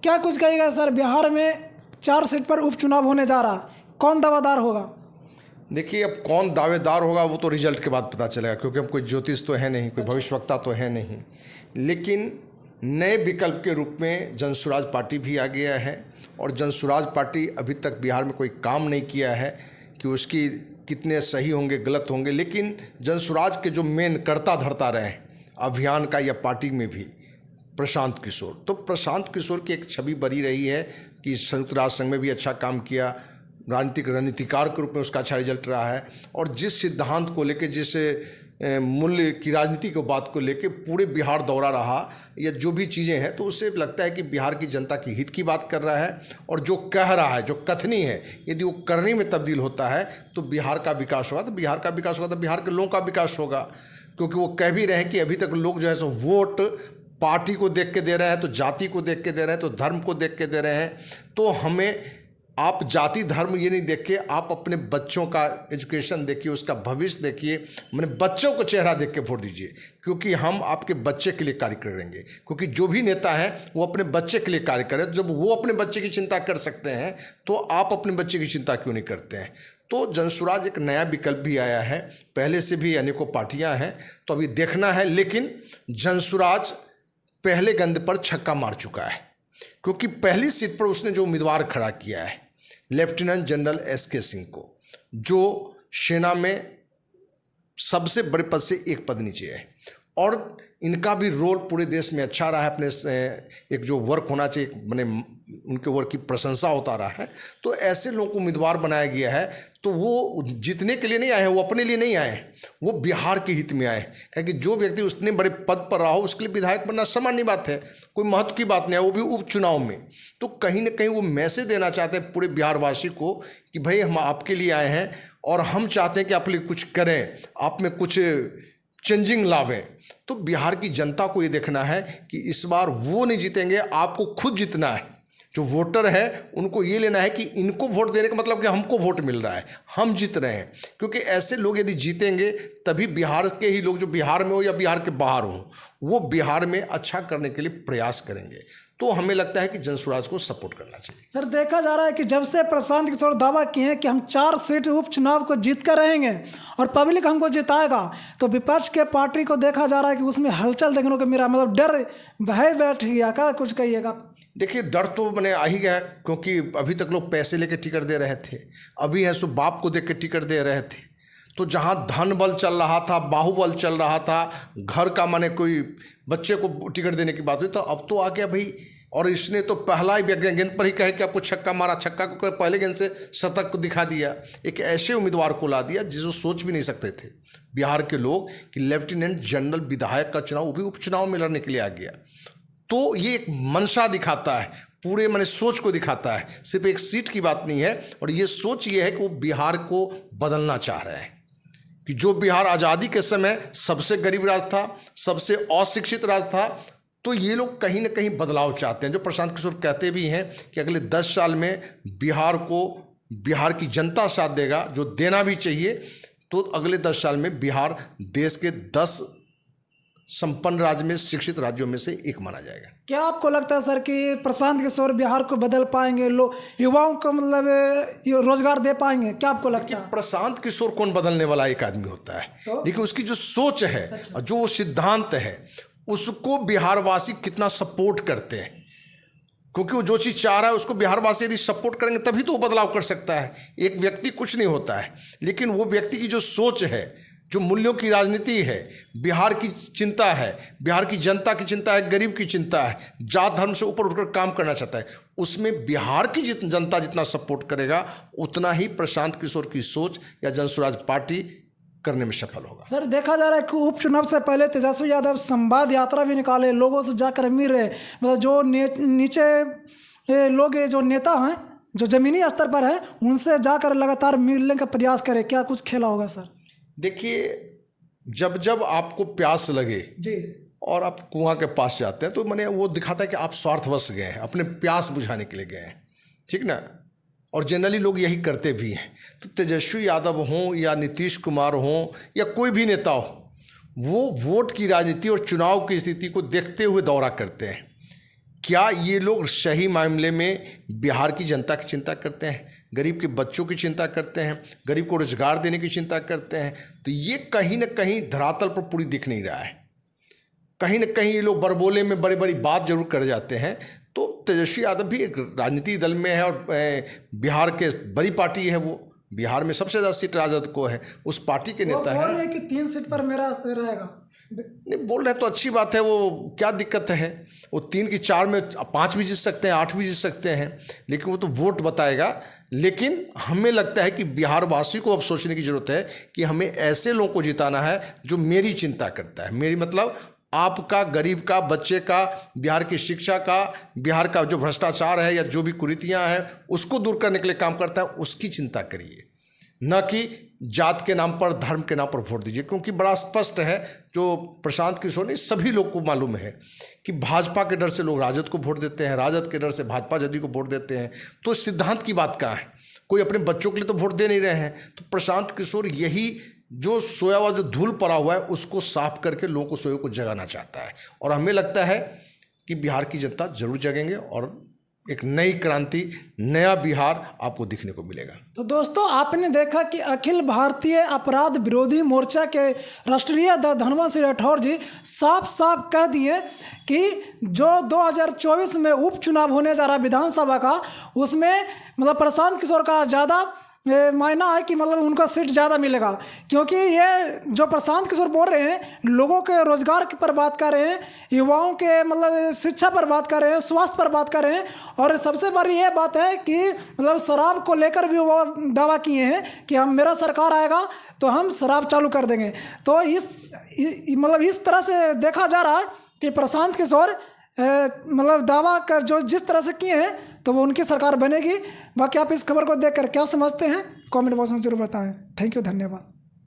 क्या कुछ कहिएगा सर, बिहार में 4 सीट पर उपचुनाव होने जा रहा, कौन दावेदार होगा? देखिए, अब कौन दावेदार होगा वो तो रिजल्ट के बाद पता चलेगा, क्योंकि हम कोई ज्योतिष तो है नहीं, कोई भविष्यवक्ता तो है नहीं। लेकिन नए विकल्प के रूप में जनसुराज पार्टी भी आ गया है, और जनसुराज पार्टी अभी तक बिहार में कोई काम नहीं किया है कि उसकी कितने सही होंगे गलत होंगे। लेकिन जनसुराज के जो मेन कर्ता धर्ता रहे अभियान का या पार्टी में भी प्रशांत किशोर, तो प्रशांत किशोर की एक छवि बनी रही है कि संयुक्त राष्ट्र संघ में भी अच्छा काम किया, राजनीतिक रणनीतिकार के रूप में उसका अच्छा रिजल्ट रहा है, और जिस सिद्धांत को लेके, जिस मूल्य की राजनीति को बात को लेके पूरे बिहार दौरा रहा या जो भी चीज़ें हैं, तो उससे लगता है कि बिहार की जनता की हित की बात कर रहा है। और जो कह रहा है, जो कथनी है, यदि वो करनी में तब्दील होता है तो बिहार का विकास होगा, तो बिहार का विकास होगा तो बिहार के लोगों का विकास होगा। क्योंकि वो कह भी रहे हैं कि अभी तक लोग जो है सो वोट पार्टी को देख के दे रहे हैं, तो जाति को देख के दे रहे हैं, तो धर्म को देख के दे रहे हैं। तो हमें आप जाति धर्म ये नहीं देख के आप अपने बच्चों का एजुकेशन देखिए, उसका भविष्य देखिए, मैंने बच्चों को चेहरा देख के वोट दीजिए, क्योंकि हम आपके बच्चे के लिए कार्य करेंगे। क्योंकि जो भी नेता है वो अपने बच्चे के लिए कार्य करे। जब वो अपने बच्चे की चिंता कर सकते हैं तो आप अपने बच्चे की चिंता क्यों नहीं करते हैं? तो जनसुराज एक नया विकल्प भी आया है, पहले से भी अनेकों पार्टियाँ हैं, तो अभी देखना है। लेकिन जनसुराज पहले गेंद पर छक्का मार चुका है, क्योंकि पहली सीट पर उसने जो उम्मीदवार खड़ा किया है लेफ्टिनेंट जनरल एसके सिंह को, जो सेना में सबसे बड़े पद से एक पद नीचे है, और इनका भी रोल पूरे देश में अच्छा रहा है। अपने एक जो वर्क होना चाहिए, मैंने उनके वर्क की प्रशंसा होता रहा है। तो ऐसे लोगों को उम्मीदवार बनाया गया है, तो वो जीतने के लिए नहीं आए हैं, वो अपने लिए नहीं आए हैं, वो बिहार के हित में आए हैं। क्योंकि जो व्यक्ति उतने बड़े पद पर रहा हो उसके लिए विधायक बनना सामान्य बात है, कोई महत्व की बात नहीं है, वो भी उपचुनाव में। तो कहीं ना कहीं वो मैसेज देना चाहते हैं पूरे बिहारवासी को कि भाई हम आपके लिए आए हैं और हम चाहते हैं कि आप लिए कुछ करें, आप में कुछ चेंजिंग लावें। तो बिहार की जनता को ये देखना है कि इस बार वो नहीं जीतेंगे, आपको खुद जीतना है। जो वोटर है उनको ये लेना है कि इनको वोट देने का मतलब कि हमको वोट मिल रहा है, हम जीत रहे हैं। क्योंकि ऐसे लोग यदि जीतेंगे तभी बिहार के ही लोग, जो बिहार में हो या बिहार के बाहर हो, वो बिहार में अच्छा करने के लिए प्रयास करेंगे। तो हमें लगता है कि जनसुराज को सपोर्ट करना चाहिए। सर, देखा जा रहा है कि जब से प्रशांत किशोर दावा किए हैं कि हम 4 सीट उपचुनाव को जीत कर रहेंगे और पब्लिक हमको जिताएगा, तो विपक्ष के पार्टी को देखा जा रहा है कि उसमें हलचल देखने को मिला, मतलब डर भय बैठ गया। क्या कुछ कहिएगा? देखिए, डर तो मैंने आ ही गया, क्योंकि अभी तक लोग पैसे लेके टिकट दे रहे थे, अभी है सो बाप को देख के टिकट दे रहे थे। तो जहाँ धन बल चल रहा था, बाहुबल चल रहा था, घर का माने कोई बच्चे को टिकट देने की बात हुई, तो अब तो आ गया भाई। और इसने तो पहला ही गेंद पर ही कहे कि आपको छक्का मारा, छक्का को पहले गेंद से शतक को दिखा दिया। एक ऐसे उम्मीदवार को ला दिया जिसको सोच भी नहीं सकते थे बिहार के लोग कि लेफ्टिनेंट जनरल विधायक का चुनाव, वो भी उपचुनाव में लड़ने के लिए आ गया। तो ये एक मंशा दिखाता है, पूरे मैंने सोच को दिखाता है, सिर्फ एक सीट की बात नहीं है। और ये सोच ये है कि वो बिहार को बदलना चाह रहे हैं, कि जो बिहार आज़ादी के समय सबसे गरीब राज्य था, सबसे अशिक्षित राज्य था, तो ये लोग कहीं ना कहीं बदलाव चाहते हैं। जो प्रशांत किशोर कहते भी हैं कि अगले 10 साल में बिहार को बिहार की जनता साथ देगा, जो देना भी चाहिए। तो अगले 10 साल में बिहार देश के 10 संपन्न राज्य में, शिक्षित राज्यों में से एक माना जाएगा। क्या आपको लगता है सर कि प्रशांत किशोर बिहार को बदल पाएंगे, लोग युवाओं को मतलब रोजगार दे पाएंगे? क्या आपको लगता है? प्रशांत किशोर कौन बदलने वाला एक आदमी होता है, लेकिन उसकी जो सोच है, जो सिद्धांत है, उसको बिहारवासी कितना सपोर्ट करते हैं। क्योंकि वो जो चीज़ चाह रहा है उसको बिहारवासी यदि सपोर्ट करेंगे तभी तो वो बदलाव कर सकता है। एक व्यक्ति कुछ नहीं होता है, लेकिन वो व्यक्ति की जो सोच है, जो मूल्यों की राजनीति है, बिहार की चिंता है, बिहार की जनता की चिंता है, गरीब की चिंता है, जात धर्म से ऊपर उठकर काम करना चाहता है, उसमें बिहार की जनता जितना सपोर्ट करेगा उतना ही प्रशांत किशोर की सोच या जनसुराज पार्टी करने में सफल होगा। सर, देखा जा रहा है कि उपचुनाव से पहले तेजस्वी यादव संवाद यात्रा भी निकाले, लोगों से जाकर मिल रहे, मतलब जो नीचे लोग, जो नेता हैं, जो ज़मीनी स्तर पर हैं, उनसे जाकर लगातार मिलने का प्रयास करें। क्या कुछ खेला होगा सर? देखिए, जब जब आपको प्यास लगे जी और आप कुआं के पास जाते हैं, तो मैंने वो दिखाता है कि आप स्वार्थवश गए हैं, अपने प्यास बुझाने के लिए गए हैं, ठीक ना। और जनरली लोग यही करते भी हैं। तो तेजस्वी यादव हों या नीतीश कुमार हों या कोई भी नेता हो, वो वोट की राजनीति और चुनाव की स्थिति को देखते हुए दौरा करते हैं क्या ये लोग सही मामले में बिहार की जनता की चिंता करते हैं, गरीब के बच्चों की चिंता करते हैं, गरीब को रोजगार देने की चिंता करते हैं? तो ये कहीं ना कहीं धरातल पर पूरी दिख नहीं रहा है। कहीं ना कहीं ये लोग बड़बोले में बड़ी बड़ी बात जरूर कर जाते हैं। तो तेजस्वी यादव भी एक राजनीतिक दल में है और बिहार के बड़ी पार्टी है, वो बिहार में सबसे ज़्यादा सीट राजद को है, उस पार्टी के नेता बोल है। रहे हैं कि 3 सीट पर मेरा रहेगा। नहीं बोल रहे तो अच्छी बात है, वो क्या दिक्कत है? वो 3 की 4 में 5 भी जीत सकते हैं, 8 भी जीत सकते हैं, लेकिन वो तो वोट बताएगा। लेकिन हमें लगता है कि बिहार वासी को अब सोचने की जरूरत है कि हमें ऐसे लोगों को जिताना है जो मेरी चिंता करता है। मेरी मतलब आपका, गरीब का, बच्चे का, बिहार की शिक्षा का, बिहार का जो भ्रष्टाचार है या जो भी कुरीतियाँ हैं उसको दूर करने के लिए काम करता है, उसकी चिंता करिए, न कि जात के नाम पर, धर्म के नाम पर वोट दीजिए। क्योंकि बड़ा स्पष्ट है, जो प्रशांत किशोर ने सभी लोग को मालूम है कि भाजपा के डर से लोग राजद को वोट देते हैं, राजद के डर से भाजपा जदयू को वोट देते हैं। तो सिद्धांत की बात कहाँ है? कोई अपने बच्चों के लिए तो वोट दे नहीं रहे हैं। तो प्रशांत किशोर यही जो सोया हुआ, जो धूल पड़ा हुआ है, उसको साफ करके लोगों को सोए को जगाना चाहता है। और हमें लगता है कि बिहार की जनता जरूर जगेंगे और एक नई क्रांति, नया बिहार आपको दिखने को मिलेगा। तो दोस्तों, आपने देखा कि अखिल भारतीय अपराध विरोधी मोर्चा के राष्ट्रीय अध्यक्ष धनवंत सिंह राठौर जी साफ साफ कह दिए कि जो 2024 में उपचुनाव होने जा रहा है विधानसभा का, उसमें मतलब प्रशांत किशोर का ज़्यादा मायना है कि मतलब उनका सीट ज़्यादा मिलेगा। क्योंकि ये जो प्रशांत किशोर बोल रहे हैं, लोगों के रोजगार पर बात कर रहे हैं, युवाओं के मतलब शिक्षा पर बात कर रहे हैं, स्वास्थ्य पर बात कर रहे हैं, और सबसे बड़ी ये बात है कि मतलब शराब को लेकर भी वो दावा किए हैं कि हम, मेरा सरकार आएगा तो हम शराब चालू कर देंगे। तो इस तरह से देखा जा रहा है कि प्रशांत किशोर मतलब दावा कर जो जिस तरह से किए हैं, तो वो उनकी सरकार बनेगी। बाकी आप इस खबर को देखकर क्या समझते हैं, कमेंट बॉक्स में जरूर बताएं। थैंक यू, धन्यवाद।